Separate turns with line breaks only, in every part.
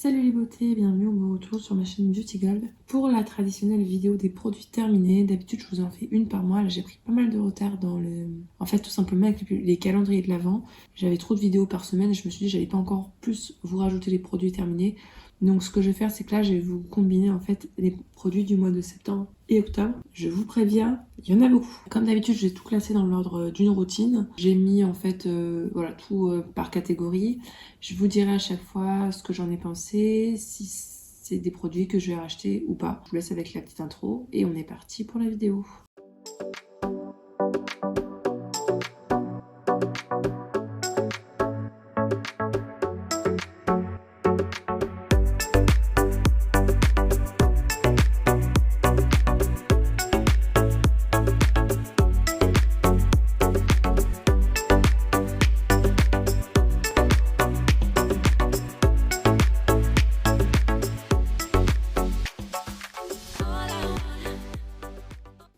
Salut les beautés, bienvenue, on me retrouve sur ma chaîne Beauty Gold pour la traditionnelle vidéo des produits terminés. D'habitude je vous en fais une par mois, là j'ai pris pas mal de retard dans le... En fait tout simplement avec les calendriers de l'Avent, j'avais trop de vidéos par semaine et je me suis dit j'allais pas encore plus vous rajouter les produits terminés. Donc ce que je vais faire c'est que là je vais vous combiner en fait les produits du mois de septembre et octobre. Je vous préviens, il y en a beaucoup. Comme d'habitude j'ai tout classé dans l'ordre d'une routine. J'ai mis en fait voilà tout par catégorie. Je vous dirai à chaque fois ce que j'en ai pensé, si c'est des produits que je vais racheter ou pas. Je vous laisse avec la petite intro et on est parti pour la vidéo.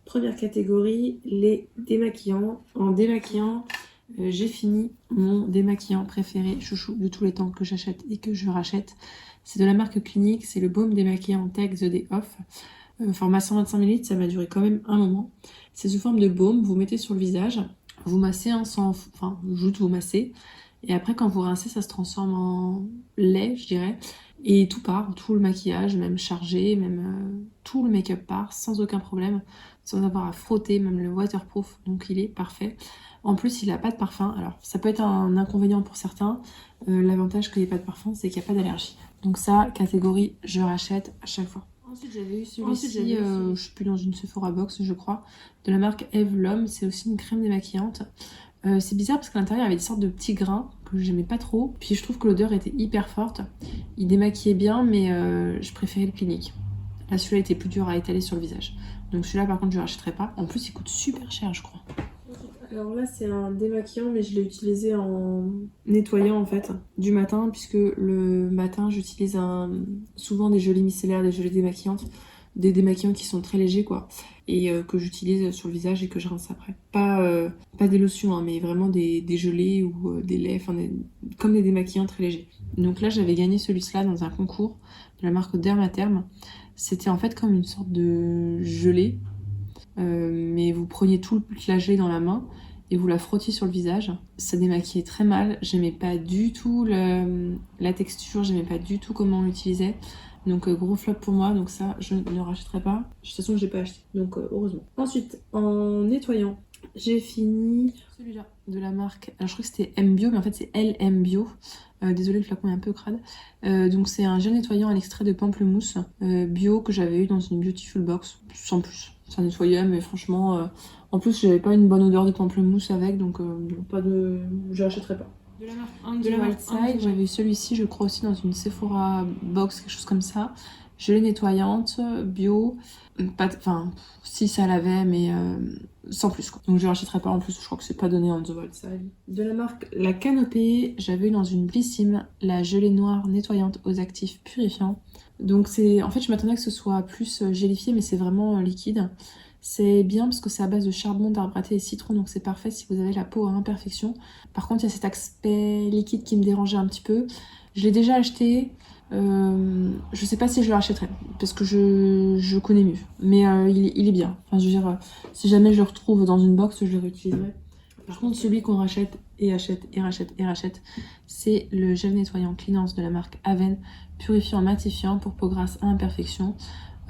Première catégorie, les démaquillants. En démaquillant, j'ai fini mon démaquillant préféré, chouchou de tous les temps que j'achète et que je rachète. C'est de la marque Clinique, c'est le baume démaquillant Take the Day Off. Format 125 ml, ça m'a duré quand même un moment. C'est sous forme de baume, vous mettez sur le visage, vous massez enfin juste vous massez. Et après quand vous rincez, ça se transforme en lait, je dirais. Et tout part, tout le maquillage, même chargé, même tout le make-up part sans aucun problème, sans avoir à frotter, même le waterproof, donc il est parfait. En plus, il n'a pas de parfum, alors ça peut être un inconvénient pour certains. L'avantage qu'il n'y ait pas de parfum, c'est qu'il n'y a pas d'allergie. Donc ça, catégorie, je rachète à chaque fois. Ensuite, j'avais eu celui-ci, je suis plus dans une Sephora Box, je crois, de la marque Eve L'Homme. C'est aussi une crème démaquillante. C'est bizarre parce qu'à l'intérieur, il y avait des sortes de petits grains que j'aimais pas trop. Puis je trouve que l'odeur était hyper forte. Il démaquillait bien, mais je préférais le Clinique. Là, celui-là était plus dur à étaler sur le visage. Donc celui-là, par contre, je ne rachèterai pas. En plus, il coûte super cher, je crois. Alors là, c'est un démaquillant, mais je l'ai utilisé en nettoyant, en fait, du matin, puisque le matin, j'utilise souvent des gelées micellaires, des gelées démaquillantes, des démaquillants qui sont très légers, quoi, et que j'utilise sur le visage et que je rince après. Pas des lotions, hein, mais vraiment des gelées ou des laits, enfin, comme des démaquillants très légers. Donc là, j'avais gagné celui-là dans un concours de la marque Dermaterm. C'était en fait comme une sorte de gelée, mais vous preniez toute la gelée dans la main et vous la frottiez sur le visage. Ça démaquillait très mal, j'aimais pas du tout la texture, j'aimais pas du tout comment on l'utilisait. Donc gros flop pour moi, donc ça je ne rachèterai pas. De toute façon je l'ai pas acheté, donc heureusement. Ensuite, en nettoyant, j'ai fini celui-là de la marque, alors je crois que c'était M-Bio, mais en fait c'est LM Bio. Désolée, le flacon est un peu crade. Donc c'est un gel nettoyant à l'extrait de pamplemousse bio que j'avais eu dans une Beautiful Box, sans plus. Ça nettoyait, mais franchement, en plus j'avais pas une bonne odeur de pamplemousse avec, donc je l'achèterai pas. De la marque Wild, j'avais eu celui-ci, je crois aussi dans une Sephora Box, quelque chose comme ça. Gelée nettoyante, bio, enfin, si ça l'avait, mais sans plus, quoi. Donc je rachèterai pas, en plus je crois que c'est pas donné en The Wild Side. De la marque La Canopée, j'avais eu dans une Blissim la gelée noire nettoyante aux actifs purifiants. Donc en fait je m'attendais que ce soit plus gélifié, mais c'est vraiment liquide. C'est bien parce que c'est à base de charbon, d'arbre à thé et citron, donc c'est parfait si vous avez la peau à imperfection. Par contre, il y a cet aspect liquide qui me dérangeait un petit peu. Je l'ai déjà acheté. Je sais pas si je le rachèterai parce que je connais mieux, mais il est bien. Enfin, je veux dire, si jamais je le retrouve dans une box, je le réutiliserai. Par contre, celui qu'on rachète et achète et rachète et rachète, c'est le gel nettoyant Cleanance de la marque Aven, purifiant matifiant pour peau grasse à imperfection.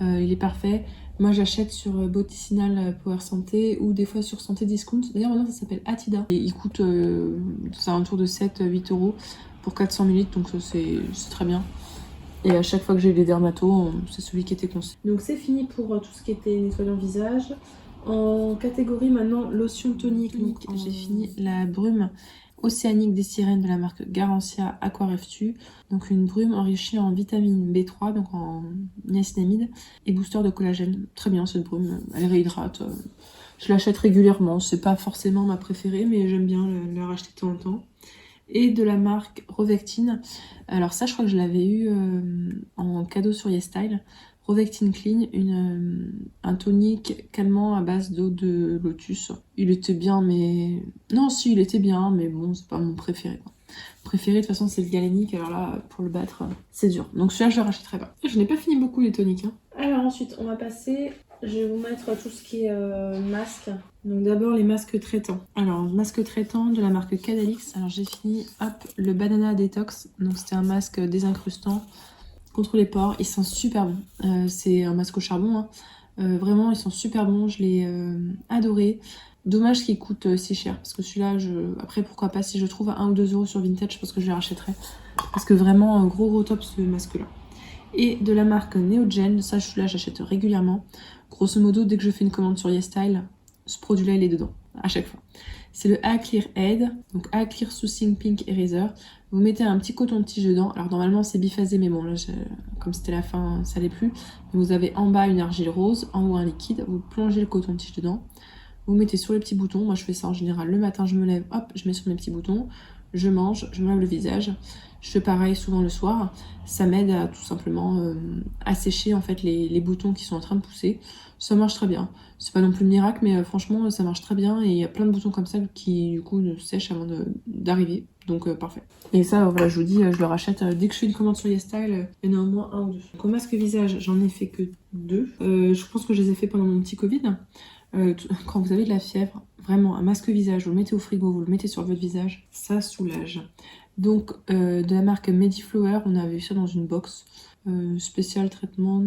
Il est parfait. Moi j'achète sur Boticinal Power Santé ou des fois sur Santé Discount. D'ailleurs maintenant ça s'appelle Atida. Et il coûte c'est un tour de 7-8 € pour 400 ml, donc c'est très bien. Et à chaque fois que j'ai eu des dermatos, c'est celui qui était conseillé. Donc c'est fini pour tout ce qui était nettoyant visage. En catégorie maintenant lotion tonique, j'ai fini la brume océanique des sirènes de la marque Garancia Aquareftu. Donc une brume enrichie en vitamine B3, donc en niacinamide, et booster de collagène. Très bien cette brume, elle réhydrate. Je l'achète régulièrement, c'est pas forcément ma préférée, mais j'aime bien la racheter de temps en temps. Et de la marque Rovectine. Alors ça, je crois que je l'avais eu en cadeau sur YesStyle. Rovectine Clean, un tonique calmant à base d'eau de lotus. Il était bien, mais... Non, si, il était bien, mais bon, c'est pas mon préféré, quoi. préféré de toute façon c'est le galénique, alors là pour le battre c'est dur. Donc celui-là je le rachèterai pas. Je n'ai pas fini beaucoup les toniques. Hein. Alors ensuite on va passer, je vais vous mettre tout ce qui est masque. Donc d'abord les masques traitants. Alors masque traitant de la marque Cadalix. Alors j'ai fini hop le Banana Detox. Donc c'était un masque désincrustant contre les pores. Il sent super bon. C'est un masque au charbon. Hein. Vraiment ils sont super bons, je l'ai adoré. Dommage qu'il coûte si cher, parce que celui-là, après pourquoi pas, si je trouve à 1 ou 2 euros sur Vinted, je pense que je le rachèterai. Parce que vraiment, un gros top ce masque-là. Et de la marque Neogen, ça celui-là j'achète régulièrement. Grosso modo, dès que je fais une commande sur YesStyle, ce produit-là il est dedans, à chaque fois. C'est le A Clear Head, donc A Clear Soothing Pink Eraser. Vous mettez un petit coton-tige dedans, alors normalement c'est biphasé, mais bon là, comme c'était la fin, ça l'est plus. Vous avez en bas une argile rose, en haut un liquide, vous plongez le coton-tige dedans. Vous mettez sur les petits boutons, moi je fais ça en général le matin, je me lève, hop, je mets sur mes petits boutons, je mange, je me lave le visage. Je fais pareil souvent le soir, ça m'aide à tout simplement assécher en fait les boutons qui sont en train de pousser. Ça marche très bien, c'est pas non plus le miracle, mais franchement ça marche très bien et il y a plein de boutons comme ça qui du coup sèchent avant d'arriver, donc parfait. Et ça voilà, je vous dis, je le rachète dès que je fais une commande sur YesStyle, il y en a au moins 1 ou 2. Donc au masque visage, j'en ai fait que 2, je pense que je les ai fait pendant mon petit Covid. Quand vous avez de la fièvre, vraiment un masque visage, vous le mettez au frigo, vous le mettez sur votre visage, ça soulage. Donc de la marque Mediflower, on avait eu ça dans une box. Spécial traitement,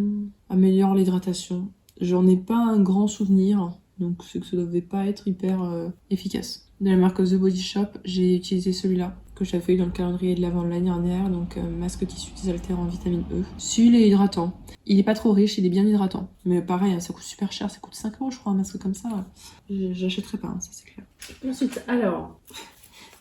améliore l'hydratation. J'en ai pas un grand souvenir, donc c'est que ça devait pas être hyper efficace. De la marque The Body Shop, j'ai utilisé celui-là que j'avais eu dans le calendrier de l'avant de l'année dernière, donc masque tissu désaltérant en vitamine E. Celui-là est hydratant. Il est pas trop riche, il est bien hydratant. Mais pareil, ça coûte super cher, ça coûte 5 euros je crois un masque comme ça. J'achèterai pas, hein, ça c'est clair. Ensuite, alors,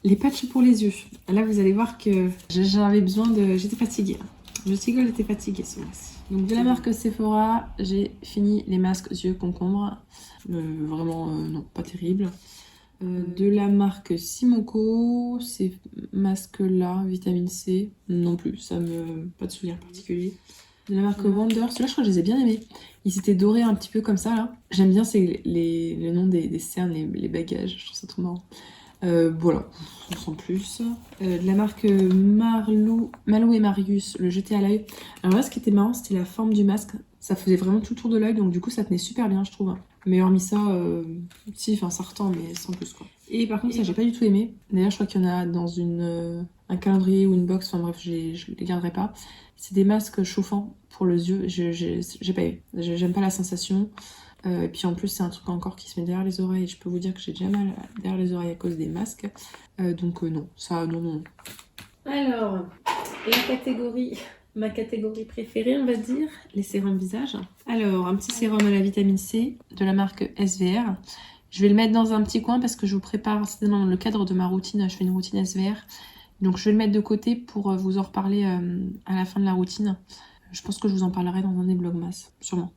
les patchs pour les yeux. Là vous allez voir que j'avais besoin de... J'étais fatiguée. Je rigole, j'étais fatiguée ce mois-ci. Donc de la marque Sephora, j'ai fini les masques yeux concombre. Vraiment, non, pas terrible. De la marque Simoko, ces masques-là, vitamine C, non plus, pas de souvenir particulier. De la marque Wonder, ceux-là je crois que je les ai bien aimés. Ils étaient dorés un petit peu comme ça là. J'aime bien le nom des cernes, les bagages, je trouve ça trop marrant. Voilà, sans plus. De la marque Malou et Marius, le jeté à l'œil. Alors là, ce qui était marrant, c'était la forme du masque. Ça faisait vraiment tout le tour de l'œil, donc du coup, ça tenait super bien, je trouve. Mais hormis ça, si, enfin, ça retend, mais sans plus, quoi. Et par contre, ça, j'ai pas du tout aimé. D'ailleurs, je crois qu'il y en a dans un calendrier ou une box, enfin bref, je les garderai pas. C'est des masques chauffants pour les yeux. J'ai pas eu. J'aime pas la sensation. Et puis en plus c'est un truc encore qui se met derrière les oreilles, je peux vous dire que j'ai déjà mal derrière les oreilles à cause des masques, donc non, ça non. Alors, ma catégorie préférée on va dire, les sérums visage. Alors un petit sérum à la vitamine C de la marque SVR, je vais le mettre dans un petit coin parce que je vous prépare, c'est dans le cadre de ma routine, je fais une routine SVR, donc je vais le mettre de côté pour vous en reparler à la fin de la routine. Je pense que je vous en parlerai dans un des vlogmas, sûrement.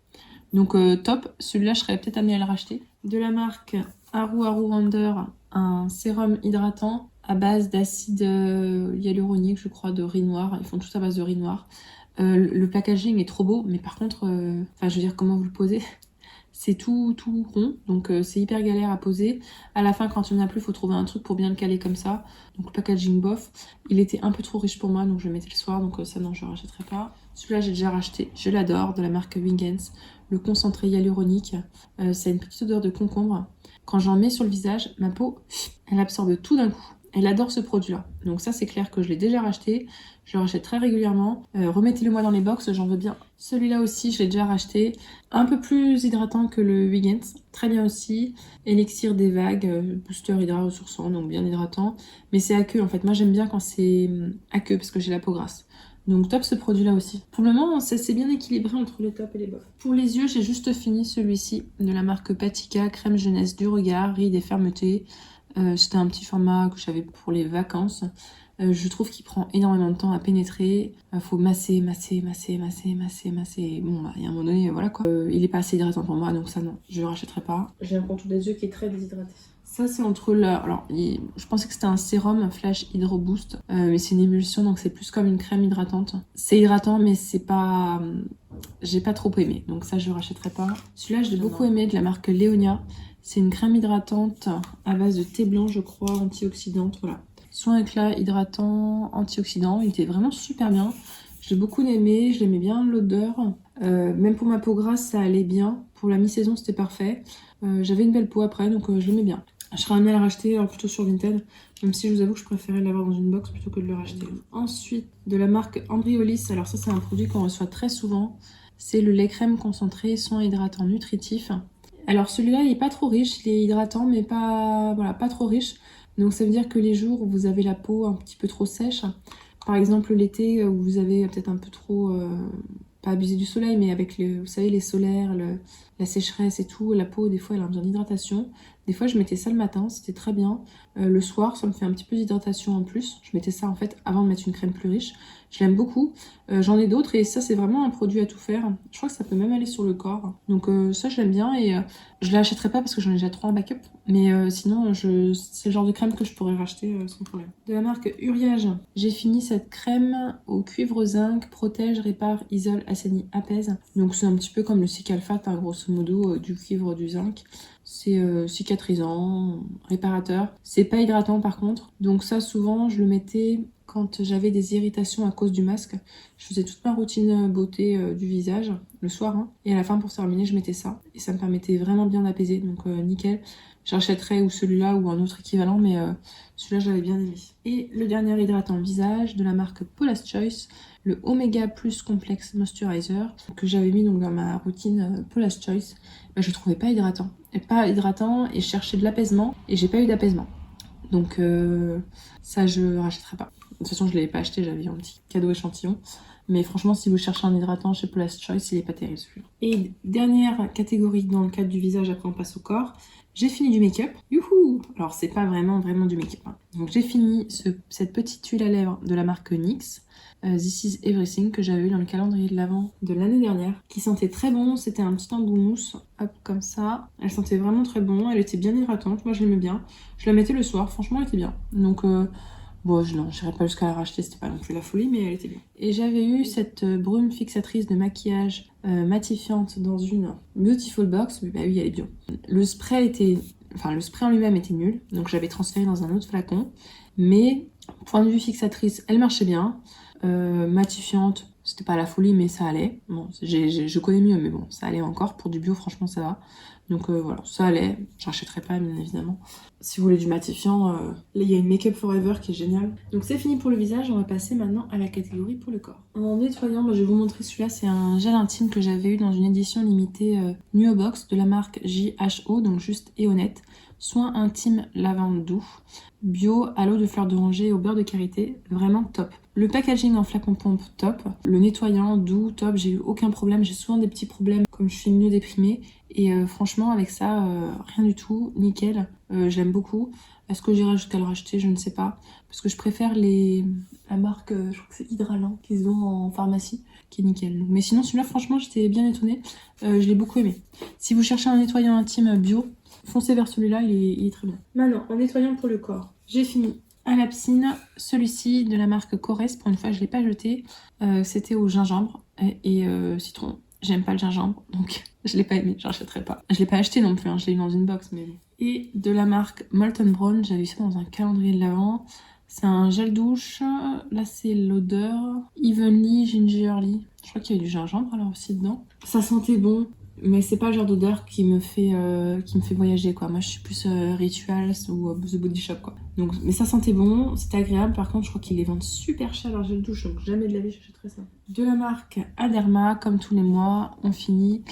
Donc top, celui-là je serais peut-être amenée à le racheter. De la marque Haru Wonder, un sérum hydratant à base d'acide hyaluronique, je crois, de riz noir. Ils font tout à base de riz noir. Le packaging est trop beau, mais par contre, je veux dire, comment vous le posez? C'est tout rond, donc c'est hyper galère à poser. À la fin, quand il n'y en a plus, il faut trouver un truc pour bien le caler comme ça. Donc le packaging bof. Il était un peu trop riche pour moi, donc je le mettais le soir, donc ça non, je ne rachèterai pas. Celui-là, j'ai déjà racheté, je l'adore, de la marque Wingens. Le concentré hyaluronique, ça a une petite odeur de concombre. Quand j'en mets sur le visage, ma peau, elle absorbe tout d'un coup. Elle adore ce produit-là. Donc ça, c'est clair que je l'ai déjà racheté. Je le rachète très régulièrement. Remettez-le moi dans les box, j'en veux bien. Celui-là aussi, je l'ai déjà racheté. Un peu plus hydratant que le Wingens. Très bien aussi. Élixir des vagues, booster hydra ressourçant, donc bien hydratant. Mais c'est aqueux en fait. Moi, j'aime bien quand c'est aqueux parce que j'ai la peau grasse. Donc top ce produit là aussi. Pour le moment c'est bien équilibré entre les tops et les bofs. Pour les yeux j'ai juste fini celui-ci de la marque Patika, crème jeunesse du regard, rides et fermeté. C'était un petit format que j'avais pour les vacances. Je trouve qu'il prend énormément de temps à pénétrer. Faut masser. Bon bah il y a un moment donné voilà quoi. Il est pas assez hydratant pour moi donc ça non, je le rachèterai pas. J'ai un contour des yeux qui est très déshydraté. Ça c'est entre là, alors je pensais que c'était un sérum Flash Hydro Boost, mais c'est une émulsion donc c'est plus comme une crème hydratante. C'est hydratant mais c'est pas, j'ai pas trop aimé donc ça je le rachèterai pas. Celui-là je l'ai beaucoup aimé, de la marque Léonia. C'est une crème hydratante à base de thé blanc je crois, antioxydante, voilà. Soin éclat hydratant antioxydant. Il était vraiment super bien. J'ai beaucoup aimé, je l'aimais bien l'odeur. Même pour ma peau grasse, ça allait bien. Pour la mi-saison, c'était parfait. J'avais une belle peau après, donc je l'aimais bien. Je serais amenée à le racheter plutôt sur Vinted, même si je vous avoue que je préférais l'avoir dans une box plutôt que de le racheter. Ensuite, de la marque Embryolisse. Alors ça, c'est un produit qu'on reçoit très souvent. C'est le lait crème concentré, soin hydratant nutritif. Alors celui-là, il n'est pas trop riche. Il est hydratant, mais pas, voilà, pas trop riche. Donc ça veut dire que les jours où vous avez la peau un petit peu trop sèche, par exemple l'été où vous avez peut-être un peu trop, pas abusé du soleil, mais avec vous savez, les solaires, la sécheresse et tout, la peau des fois elle a besoin d'hydratation. Des fois je mettais ça le matin, c'était très bien. Le soir ça me fait un petit peu d'hydratation en plus. Je mettais ça en fait avant de mettre une crème plus riche. Je l'aime beaucoup. J'en ai d'autres et ça c'est vraiment un produit à tout faire. Je crois que ça peut même aller sur le corps. Donc ça je l'aime bien et je l'achèterai pas parce que j'en ai déjà 3 en backup. Mais sinon c'est le genre de crème que je pourrais racheter sans problème. De la marque Uriage, j'ai fini cette crème au cuivre zinc, protège, répare, isole, assainit, apaise. Donc c'est un petit peu comme le Cicalfate, hein, grosso modo, du cuivre, du zinc. C'est cicatrisant, réparateur. C'est pas hydratant par contre. Donc ça souvent je le mettais quand j'avais des irritations à cause du masque. Je faisais toute ma routine beauté du visage le soir. Hein, et à la fin pour terminer je mettais ça. Et ça me permettait vraiment bien d'apaiser. Donc nickel. J'achèterais ou celui-là ou un autre équivalent. Mais celui-là j'avais bien aimé. Et le dernier hydratant visage de la marque Paula's Choice. Le Omega Plus Complex Moisturizer. Que j'avais mis donc dans ma routine Paula's Choice. Je trouvais pas hydratant. Et je cherchais de l'apaisement. Et j'ai pas eu d'apaisement. Donc ça je rachèterai pas. De toute façon je l'avais pas acheté, j'avais un petit cadeau échantillon. Mais franchement si vous cherchez un hydratant chez Paula's Choice, il est pas terrible celui-là. Et dernière catégorie dans le cadre du visage, après on passe au corps. J'ai fini du make-up. Youhou! Alors c'est pas vraiment du make-up. Hein. Donc j'ai fini cette petite huile à lèvres de la marque NYX. This is Everything que j'avais eu dans le calendrier de l'Avent de l'année dernière, qui sentait très bon. C'était un petit embout mousse, hop comme ça. Elle sentait vraiment très bon, elle était bien hydratante, moi je l'aimais bien. Je la mettais le soir, franchement elle était bien. Donc bon, non, j'irais pas jusqu'à la racheter, c'était pas non plus la folie, mais elle était bien. Et j'avais eu cette brume fixatrice de maquillage matifiante dans une Beautiful Box, mais bah oui, elle est bien. Le spray en lui-même était nul, donc j'avais transféré dans un autre flacon. Mais point de vue fixatrice, elle marchait bien. Matifiante, c'était pas la folie, mais ça allait. Bon, je connais mieux, mais bon, ça allait encore. Pour du bio, franchement, ça va. Donc voilà, ça allait. Je rachèterai pas, bien évidemment. Si vous voulez du matifiant, là, il y a une Make Up Forever qui est géniale. Donc c'est fini pour le visage, on va passer maintenant à la catégorie pour le corps. En nettoyant, je vais vous montrer celui-là. C'est un gel intime que j'avais eu dans une édition limitée Nuo Box de la marque JHO, donc juste et honnête. Soin intime lavande doux, bio, à l'eau de fleurs d'oranger et au beurre de karité, vraiment top. Le packaging en flacon pompe, top. Le nettoyant, doux, top. J'ai eu aucun problème. J'ai souvent des petits problèmes comme je suis mieux déprimée. Et franchement, avec ça, rien du tout. Nickel. J'aime beaucoup. Est-ce que j'irai jusqu'à le racheter? Je ne sais pas. Parce que je préfère la marque, je crois que c'est Hydralin, qui se vend en pharmacie, qui est nickel. Mais sinon, celui-là, franchement, j'étais bien étonnée. Je l'ai beaucoup aimé. Si vous cherchez un nettoyant intime bio, foncez vers celui-là, il est très bien. Maintenant, en nettoyant pour le corps, j'ai fini à la piscine. Celui-ci de la marque Corès, pour une fois je ne l'ai pas jeté. C'était au gingembre et citron. J'aime pas le gingembre, donc je l'ai pas aimé, je rachèterai pas. Je l'ai pas acheté non plus, hein, je l'ai eu dans une box. Mais bon. Et de la marque Molten Brown, j'avais eu ça dans un calendrier de l'Avent. C'est un gel douche. Là c'est l'odeur Evenly Gingerly. Je crois qu'il y a du gingembre alors aussi dedans. Ça sentait bon. Mais c'est pas le genre d'odeur qui me fait voyager quoi. Moi je suis plus Rituals ou The Body Shop quoi. Donc, mais ça sentait bon, c'était agréable. Par contre je crois qu'ils les vendent super cher leur gel douche, donc jamais de la vie j'achèterais ça. De la marque Aderma, comme tous les mois, on finit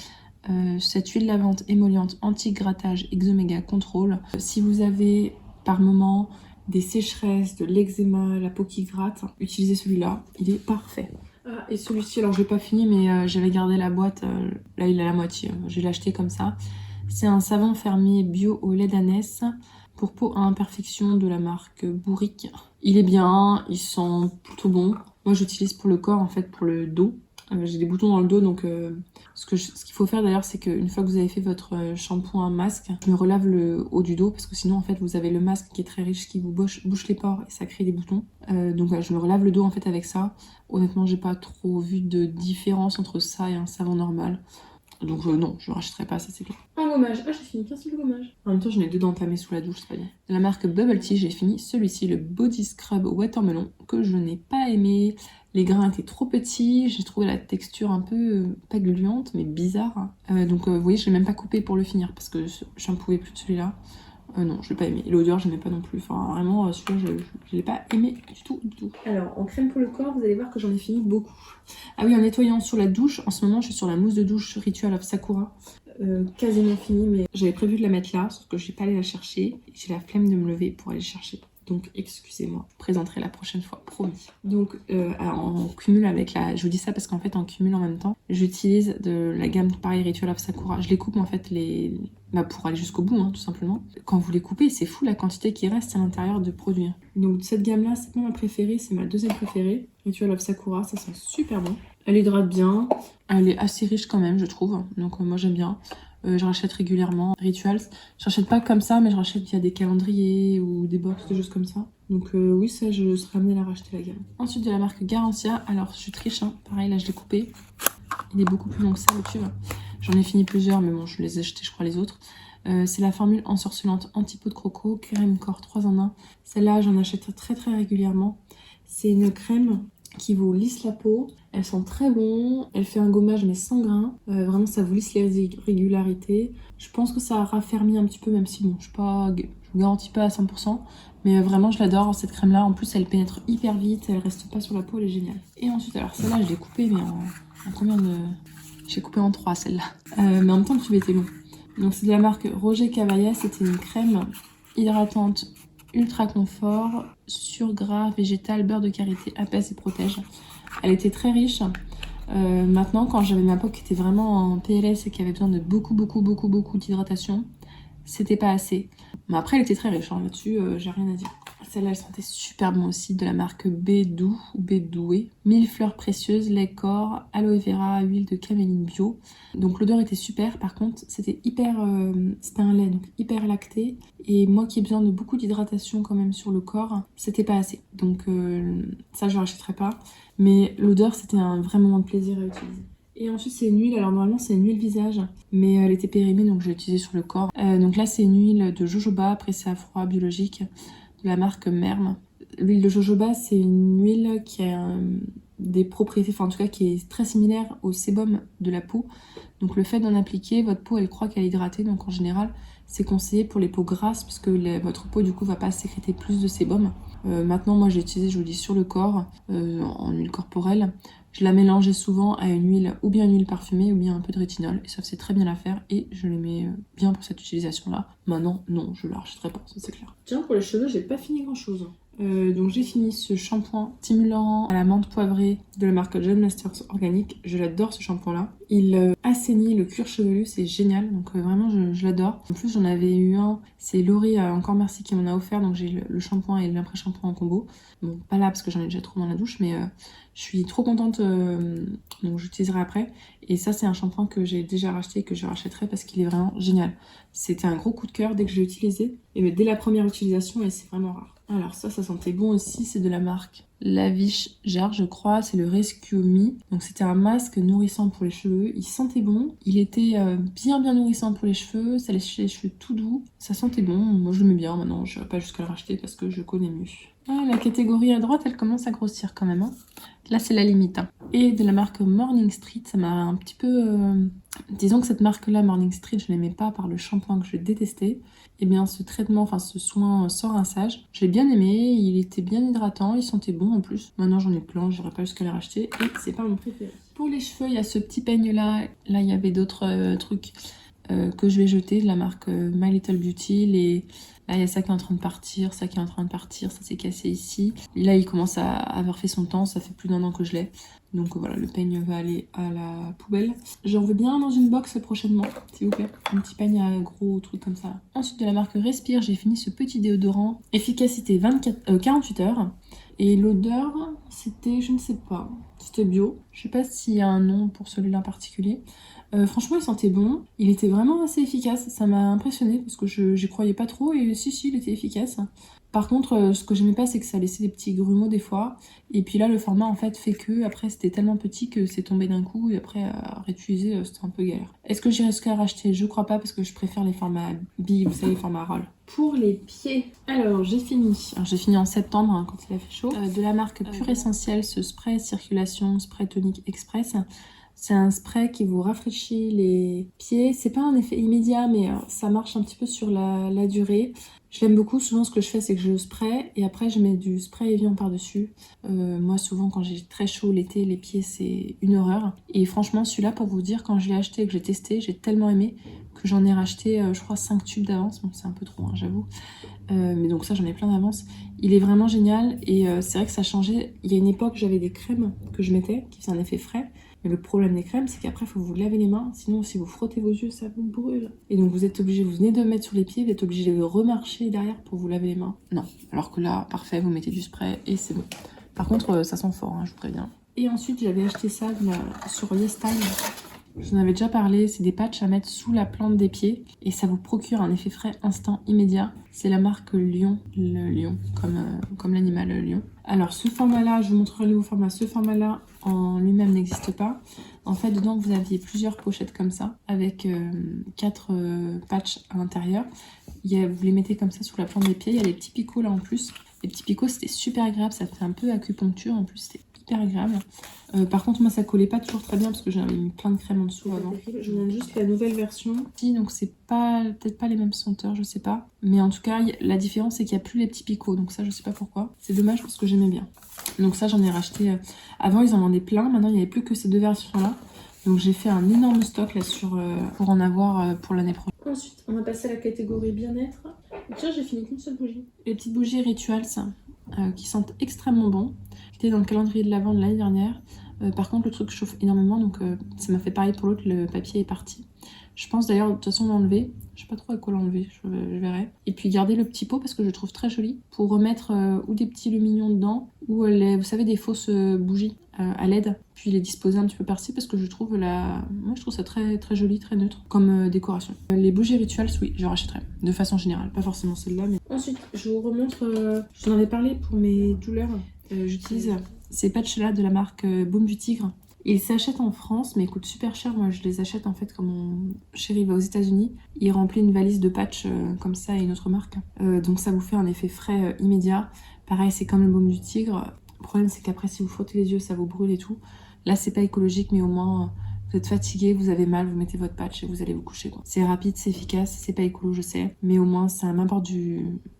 cette huile lavante émolliente anti-grattage Exoméga Control. Si vous avez par moment des sécheresses, de l'eczéma, la peau qui gratte, utilisez celui-là, il est parfait. Ah, et celui-ci, alors je l'ai pas fini, mais j'avais gardé la boîte, là il est à la moitié, je l'ai acheté comme ça. C'est un savon fermier bio au lait d'ânesse pour peau à imperfection de la marque Bourrique. Il est bien, il sent plutôt bon. Moi j'utilise pour le corps, en fait, pour le dos. J'ai des boutons dans le dos, donc ce qu'il faut faire d'ailleurs, c'est qu'une fois que vous avez fait votre shampoing masque, je me relave le haut du dos, parce que sinon en fait vous avez le masque qui est très riche, qui vous bouche les pores et ça crée des boutons. Donc voilà, je me relave le dos en fait avec ça. Honnêtement, j'ai pas trop vu de différence entre ça et un savon normal. Donc non, je rachèterai pas, ça c'est clair. Un gommage, ah j'ai fini qu'un seul gommage. En même temps j'en ai 2 d'entamés sous la douche, c'est pas bien. De la marque Bubble Tea, j'ai fini celui-ci, le Body Scrub Watermelon, que je n'ai pas aimé. Les grains étaient trop petits, j'ai trouvé la texture un peu, pas gluante, mais bizarre. Donc vous voyez, je l'ai même pas coupé pour le finir, parce que j'en pouvais plus de celui-là. Non, je l'ai pas aimé. L'odeur, je n'aimais pas non plus. Enfin, vraiment, celui-là, je l'ai pas aimé du tout, du tout. Alors, en crème pour le corps, vous allez voir que j'en ai fini beaucoup. Ah oui, en nettoyant sur la douche, en ce moment, je suis sur la mousse de douche Ritual of Sakura. Quasiment finie, mais j'avais prévu de la mettre là, sauf que je n'ai pas allé la chercher. J'ai la flemme de me lever pour aller chercher. Donc, excusez-moi, je présenterai la prochaine fois, promis. Donc, en cumul avec la... Je vous dis ça parce qu'en fait, en cumul en même temps, j'utilise de la gamme, pareil, Ritual of Sakura. Je les coupe, en fait, pour aller jusqu'au bout, hein, tout simplement. Quand vous les coupez, c'est fou la quantité qui reste à l'intérieur de produits. Donc, cette gamme-là, c'est pas ma préférée, c'est ma deuxième préférée. Ritual of Sakura, ça sent super bon. Elle hydrate bien, elle est assez riche quand même, je trouve. Donc, moi, j'aime bien. Je rachète régulièrement Rituals. Je rachète pas comme ça, mais je rachète via des calendriers ou des box, des choses comme ça. Donc oui, ça, je serais amenée à la racheter la gamme. Ensuite, de la marque Garancia. Alors, je triche, hein. Pareil, là, je l'ai coupé. Il est beaucoup plus long que ça, le tube. J'en ai fini plusieurs, mais bon, je les ai achetés, je crois, les autres. C'est la formule ensorcelante anti-peau de coco, crème corps 3 en 1. Celle-là, j'en achète très très régulièrement. C'est une crème qui vous lisse la peau. Elle sent très bon. Elle fait un gommage mais sans grain. Vraiment, ça vous lisse les irrégularités. Je pense que ça a raffermi un petit peu, même si bon, je vous garantis pas à 100%. Mais vraiment, je l'adore, cette crème-là. En plus, elle pénètre hyper vite. Elle reste pas sur la peau, elle est géniale. Et ensuite, alors celle-là, je l'ai coupée, mais en combien de... J'ai coupé en 3, celle-là. Mais en même temps, le tube était long. Donc, c'est de la marque Roger Cavallet. C'était une crème hydratante ultra confort, sur gras, végétal, beurre de karité, apaise et protège. Elle était très riche. Maintenant, quand j'avais ma peau qui était vraiment en PLS et qui avait besoin de beaucoup d'hydratation, c'était pas assez. Mais après, elle était très riche, hein. Là-dessus, j'ai rien à dire. Celle-là, elle sentait super bon aussi, de la marque Bédou ou Bédoué. 1000 fleurs précieuses, lait corps, aloe vera, huile de caméline bio. Donc l'odeur était super, par contre, c'était c'était un lait, donc hyper lacté. Et moi qui ai besoin de beaucoup d'hydratation quand même sur le corps, c'était pas assez. Donc ça, je ne rachèterai pas. Mais l'odeur, c'était un vrai moment de plaisir à utiliser. Et ensuite, c'est une huile. Alors, normalement, c'est une huile visage, mais elle était périmée, donc je l'ai utilisée sur le corps. Donc là, c'est une huile de jojoba, pressée à froid, biologique, de la marque Merme. L'huile de jojoba, c'est une huile qui a des propriétés, enfin, en tout cas, qui est très similaire au sébum de la peau. Donc, le fait d'en appliquer, votre peau, elle croit qu'elle est hydratée. Donc, en général, c'est conseillé pour les peaux grasses, parce que votre peau, du coup, va pas sécréter plus de sébum. Maintenant, moi, j'ai utilisé, je vous dis, sur le corps, en huile corporelle. Je la mélangeais souvent à une huile, ou bien une huile parfumée, ou bien un peu de rétinol. Et ça faisait très bien l'affaire. Et je l'aimais bien pour cette utilisation-là. Maintenant, non, je la rachèterai pas, ça c'est clair. Tiens, pour les cheveux, j'ai pas fini grand-chose. Donc j'ai fini ce shampoing stimulant à la menthe poivrée de la marque John Masters Organique. Je l'adore ce shampoing là. Il assainit le cuir chevelu, c'est génial. Donc vraiment je l'adore. En plus j'en avais eu un, c'est Laurie, encore merci, qui m'en a offert. Donc j'ai le shampoing et l'après-shampoing en combo. Bon, pas là parce que j'en ai déjà trop dans la douche, mais je suis trop contente, donc j'utiliserai après. Et ça c'est un shampoing que j'ai déjà racheté et que je rachèterai parce qu'il est vraiment génial. C'était un gros coup de cœur dès que je l'ai utilisé. Et dès la première utilisation, et c'est vraiment rare. Alors ça sentait bon aussi, c'est de la marque Lavish Jar, je crois, c'est le Rescue Me. Donc c'était un masque nourrissant pour les cheveux, il sentait bon, il était bien nourrissant pour les cheveux, ça laissait les cheveux tout doux, ça sentait bon, moi je l'aimais bien, maintenant je ne vais pas jusqu'à le racheter parce que je connais mieux. Ah, la catégorie à droite, elle commence à grossir quand même, hein. Là c'est la limite, hein. Et de la marque Morning Street, ça m'a un petit peu... Disons que cette marque-là, Morning Street, je l'aimais pas par le shampoing que je détestais. Et bien ce traitement, enfin ce soin sans rinçage, je l'ai bien aimé, il était bien hydratant, il sentait bon en plus. Maintenant j'en ai plein, j'irai pas jusqu'à les racheter et c'est pas mon préféré. Pour les cheveux, il y a ce petit peigne-là, là il y avait d'autres trucs que je vais jeter de la marque My Little Beauty. Là il y a ça qui est en train de partir, ça qui est en train de partir, ça s'est cassé ici. Et là il commence à avoir fait son temps, ça fait plus d'1 an que je l'ai. Donc voilà, le peigne va aller à la poubelle. J'en veux bien dans une box prochainement, s'il vous plaît. Un petit peigne à gros truc comme ça. Ensuite de la marque Respire, j'ai fini ce petit déodorant. Efficacité 48 heures. Et l'odeur, c'était, je ne sais pas. C'était bio. Je sais pas s'il y a un nom pour celui-là en particulier. Franchement, il sentait bon. Il était vraiment assez efficace. Ça m'a impressionné parce que j'y croyais pas trop. Et si, il était efficace. Par contre, ce que j'aimais pas, c'est que ça laissait des petits grumeaux des fois. Et puis là, le format, en fait, fait que après, c'était tellement petit que c'est tombé d'un coup. Et après, à réutiliser, c'était un peu galère. Est-ce que j'irai jusqu'à racheter? Je crois pas parce que je préfère les formats billes, vous savez, les formats roll. Pour les pieds, alors j'ai fini. Alors, j'ai fini en septembre, hein, quand il a fait chaud. De la marque Pure Essentiel, ce spray circulation, spray tonique express. C'est un spray qui vous rafraîchit les pieds. C'est pas un effet immédiat, mais ça marche un petit peu sur la durée. Je l'aime beaucoup. Souvent, ce que je fais, c'est que je spray et après, je mets du spray Evian par-dessus. Moi, souvent, quand j'ai très chaud l'été, les pieds, c'est une horreur. Et franchement, celui-là, pour vous dire, quand je l'ai acheté et que j'ai testé, j'ai tellement aimé que j'en ai racheté, je crois, 5 tubes d'avance. Donc, c'est un peu trop, hein, j'avoue. Mais donc ça, j'en ai plein d'avance. Il est vraiment génial et c'est vrai que ça a changé. Il y a une époque, j'avais des crèmes que je mettais qui faisaient un effet frais. Mais le problème des crèmes, c'est qu'après, il faut vous laver les mains. Sinon, si vous frottez vos yeux, ça vous brûle. Et donc, vous êtes obligé, vous venez de mettre sur les pieds, vous êtes obligé de remarcher derrière pour vous laver les mains. Non. Alors que là, parfait, vous mettez du spray et c'est bon. Par contre, ça sent fort, hein, je vous préviens. Et ensuite, j'avais acheté ça sur YesStyle. Je vous en avais déjà parlé, c'est des patchs à mettre sous la plante des pieds et ça vous procure un effet frais instant immédiat. C'est la marque Lion, le lion, comme l'animal lion. Alors ce format-là, je vous montrerai le nouveau format. Ce format-là en lui-même n'existe pas. En fait, dedans, vous aviez plusieurs pochettes comme ça, avec 4 patchs à l'intérieur. Vous les mettez comme ça sous la plante des pieds. Il y a les petits picots là en plus. Les petits picots, c'était super agréable, ça fait un peu acupuncture en plus, c'était hyper agréable. Par contre, moi, ça collait pas toujours très bien parce que j'avais mis plein de crème en dessous avant. Je vous montre juste la nouvelle version. Si, donc c'est peut-être pas les mêmes senteurs, je sais pas. Mais en tout cas, la différence, c'est qu'il n'y a plus les petits picots. Donc ça, je sais pas pourquoi. C'est dommage parce que j'aimais bien. Donc ça, j'en ai racheté. Avant, ils en vendaient plein. Maintenant, il n'y avait plus que ces deux versions-là. Donc j'ai fait un énorme stock là pour en avoir pour l'année prochaine. Ensuite, on va passer à la catégorie bien-être. Tiens, j'ai fini qu'une seule bougie. Les petites bougies Rituals qui sentent extrêmement bon. J'étais dans le calendrier de l'Avent de l'année dernière. Par contre, le truc chauffe énormément, donc ça m'a fait pareil pour l'autre, le papier est parti. Je pense d'ailleurs de toute façon l'enlever. Je sais pas trop à quoi l'enlever, je verrai. Et puis garder le petit pot parce que je le trouve très joli pour remettre ou des petits lumignons dedans ou vous savez, des fausses bougies à LED. Puis les disposer un petit peu par-ci parce que je trouve moi je trouve ça très très joli, très neutre comme décoration. Les bougies rituels, oui, je rachèterai de façon générale, pas forcément celle-là. Mais... Ensuite, je vous remontre, je vous en avais parlé pour mes douleurs. J'utilise ces patchs-là de la marque Baume du Tigre. Ils s'achètent en France, mais ils coûtent super cher. Moi, je les achète en fait quand mon chéri va aux États-Unis. Il remplit une valise de patchs comme ça et une autre marque. Donc ça vous fait un effet frais immédiat. Pareil, c'est comme le Baume du Tigre. Le problème, c'est qu'après, si vous frottez les yeux, ça vous brûle et tout. Là, c'est pas écologique, mais au moins, vous êtes fatigué, vous avez mal, vous mettez votre patch et vous allez vous coucher. C'est rapide, c'est efficace, c'est pas écolo, je sais. Mais au moins, ça m'apporte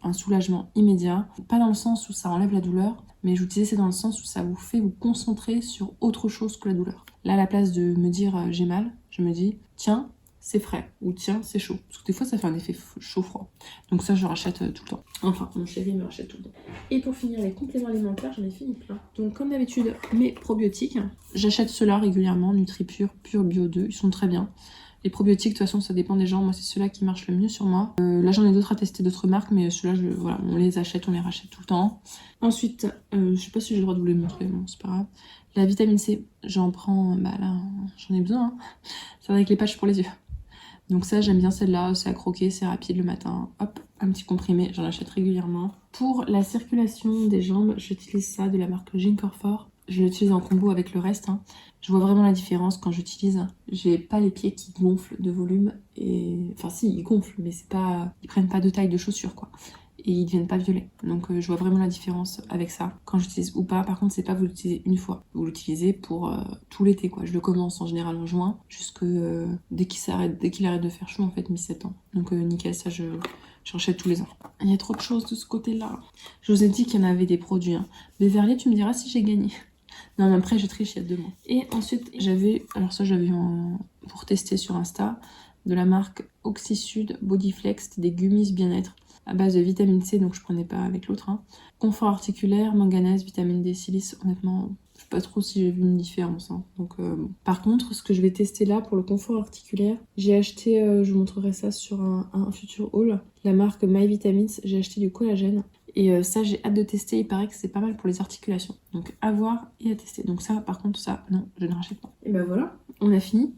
un soulagement immédiat. Pas dans le sens où ça enlève la douleur, mais je vous disais, c'est dans le sens où ça vous fait vous concentrer sur autre chose que la douleur. Là, à la place de me dire j'ai mal, je me dis tiens, c'est frais ou tiens, c'est chaud. Parce que des fois, ça fait un effet chaud-froid. Donc ça, je rachète tout le temps. Enfin, mon chéri me rachète tout le temps. Et pour finir, les compléments alimentaires, j'en ai fini plein. Donc comme d'habitude, mes probiotiques. J'achète ceux-là régulièrement, NutriPure, Pure Bio 2, ils sont très bien. Les probiotiques, de toute façon, ça dépend des gens. Moi, c'est ceux-là qui marchent le mieux sur moi. Là, j'en ai d'autres à tester, d'autres marques, mais ceux-là, voilà, on les achète, on les rachète tout le temps. Ensuite, je sais pas si j'ai le droit de vous les montrer, bon, c'est pas grave. La vitamine C, j'en prends, bah là, j'en ai besoin. Hein. Ça va avec les patchs pour les yeux. Donc ça, j'aime bien celle-là, c'est à croquer, c'est rapide le matin. Hop, un petit comprimé, j'en achète régulièrement. Pour la circulation des jambes, j'utilise ça de la marque Gincorfort. Je l'utilise en combo avec le reste. Hein. Je vois vraiment la différence quand j'utilise. J'ai pas les pieds qui gonflent de volume. Enfin si, ils gonflent, mais c'est pas... ils prennent pas de taille de chaussures, quoi. Et ils deviennent pas violets. Donc je vois vraiment la différence avec ça, quand j'utilise ou pas. Par contre, c'est pas vous l'utilisez une fois. Vous l'utilisez pour tout l'été, quoi. Je le commence en général en juin, jusque dès qu'il arrête de faire chaud, en fait, mi-septembre. Donc nickel, ça je rachète tous les ans. Il y a trop de choses de ce côté-là. Je vous ai dit qu'il y en avait des produits. Hein. Beverly, tu me diras si j'ai gagné. Non, mais après, je triche, il y a 2 mois. Et ensuite, j'avais pour tester sur Insta, de la marque Oxysud Bodyflex, c'était des gummies bien-être à base de vitamine C, donc je prenais pas avec l'autre. Hein. Confort articulaire, manganèse, vitamine D, silice, honnêtement, je sais pas trop si j'ai vu une différence. Hein. Donc, Par contre, ce que je vais tester là pour le confort articulaire, j'ai acheté, je vous montrerai ça sur un futur haul, la marque My Vitamins, j'ai acheté du collagène. Et ça, j'ai hâte de tester. Il paraît que c'est pas mal pour les articulations. Donc à voir et à tester. Donc ça, par contre, ça, non, je ne rachète pas. Et ben voilà, on a fini.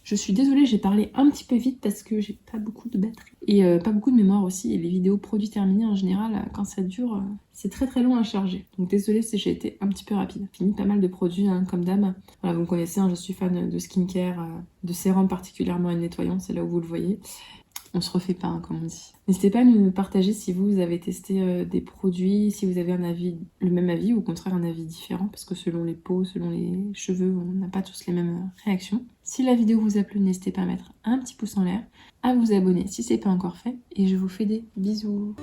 Je suis désolée, j'ai parlé un petit peu vite parce que j'ai pas beaucoup de batterie. Et pas beaucoup de mémoire aussi. Et les vidéos produits terminés, en général, quand ça dure, c'est très très long à charger. Donc désolée si j'ai été un petit peu rapide. Fini pas mal de produits, hein, comme d'hab. Voilà, vous me connaissez, hein, je suis fan de skincare, de sérum particulièrement et nettoyant, c'est là où vous le voyez. On se refait pas, hein, comme on dit. N'hésitez pas à nous partager si vous avez testé des produits, si vous avez un avis, le même avis ou au contraire un avis différent, parce que selon les peaux, selon les cheveux, on n'a pas tous les mêmes réactions. Si la vidéo vous a plu, n'hésitez pas à mettre un petit pouce en l'air, à vous abonner si c'est pas encore fait, et je vous fais des bisous.